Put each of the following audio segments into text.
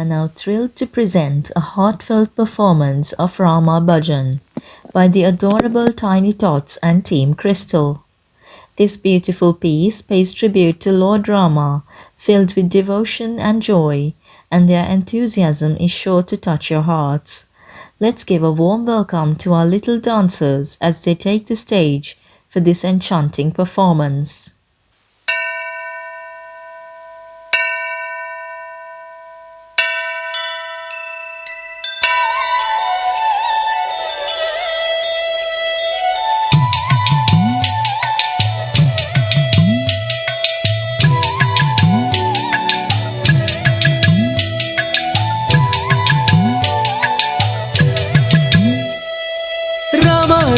are now thrilled to present a heartfelt performance of Rama Bhajan by the adorable Tiny Tots and Team Crystal. This beautiful piece pays tribute to Lord Rama, filled with devotion and joy, and their enthusiasm is sure to touch your hearts. Let's give a warm welcome to our little dancers as they take the stage for this enchanting performance.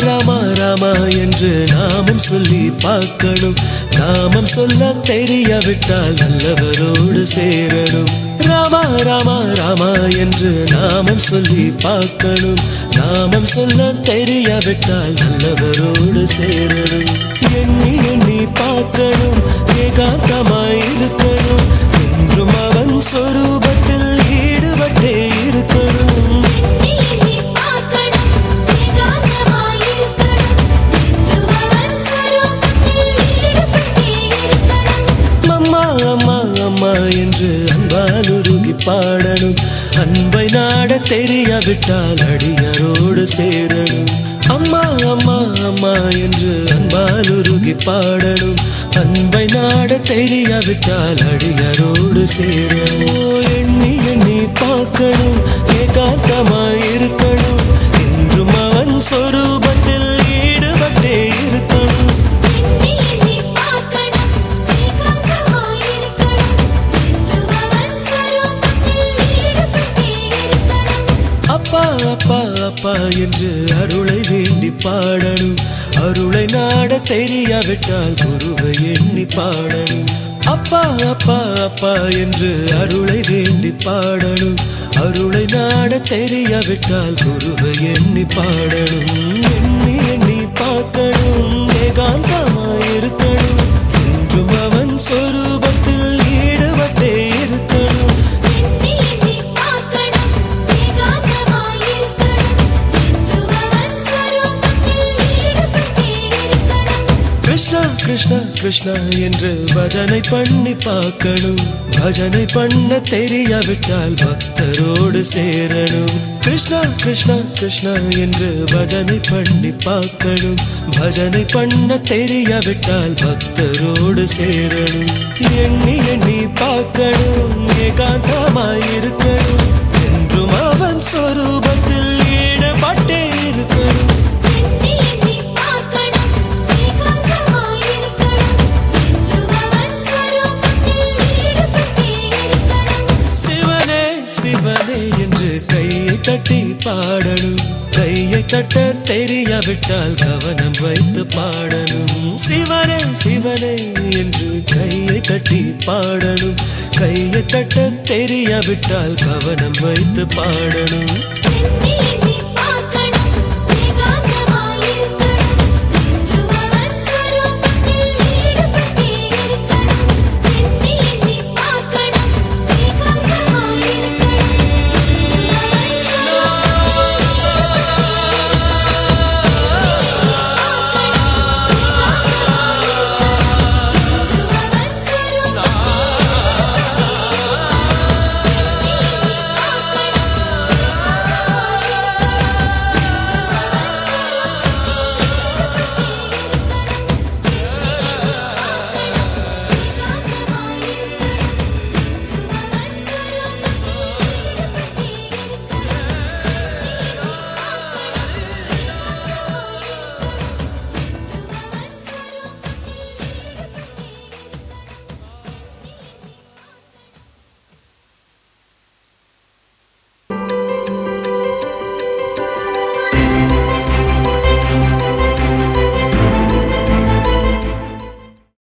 Rama Rama என்று நாமம் சொல்லி பார்க்கணும். நாமம் சொல்ல தெரியாவிட்டால் நல்லவரோடு சேரணும். ராமா ராமா ராமா என்று நாமம் சொல்லி பார்க்கணும். நாமம் சொல்ல தெரியாவிட்டால் நல்லவரோடு சேரணும். எண்ணி எண்ணி பார்க்கணும், ஏகாந்தமாய் இருக்கணும். என்றும் அவன் சொரூபத்தில் ஈடுபட்டே இருக்கணும். என்று அன்பால் உருகி பாடணும். அன்பை நாட தெரியாவிட்டால் அடியாரோடு சேரணும். அம்மா அம்மா அம்மா என்று அன்பால் உருகி பாடணும். அன்பை நாட தெரியாவிட்டால் அடியாரோடு சேரணும். எண்ணி எண்ணி பார்க்கணும், ஏகாந்தமாய் இருக்கணும். என்றும் அவன் சொரூபத்தில் ஈடுபட்டே இருக்கணும். அப்பா அப்பா அப்பா என்று அருளை வேண்டி பாடணும். அருளை நாட தெரியாவிட்டால் குருவை எண்ணி பாடணும். அப்பா அப்பா அப்பா என்று அருளை வேண்டி பாடணும். அருளை நாட தெரியாவிட்டால் குருவை எண்ணி பாடணும். எண்ணி எண்ணி பார்க்கணும், ஏகாந்தமாய் இருக்கணும். என்றும் அவன் சொரூபத்தில் ஈடுபட்டே இருக்கணும். கிருஷ்ணா கிருஷ்ணா கிருஷ்ணா என்று பஜனை பண்ணி பார்க்கணும். பஜனை பண்ண தெரியாவிட்டால் பக்தரோடு சேரணும். கிருஷ்ணா கிருஷ்ணா கிருஷ்ணா என்று பஜனை பண்ணி பார்க்கணும். பஜனை பண்ண தெரியாவிட்டால் பக்தரோடு சேரணும். எண்ணி எண்ணி பார்க்கணும், ஏகாந்தமாய் இருக்கணும். என்றும் அவன் சொரூபத்தில் ஈடுபட்டே இருக்கணும். சிவனே என்று கையை தட்டி பாடணும். கையை தட்ட தெரியாவிட்டால் கவனம் வைத்து பாடணும். சிவனே சிவனே என்று கையை தட்டி பாடணும். கையை தட்ட தெரியாவிட்டால் கவனம் வைத்து பாடணும்.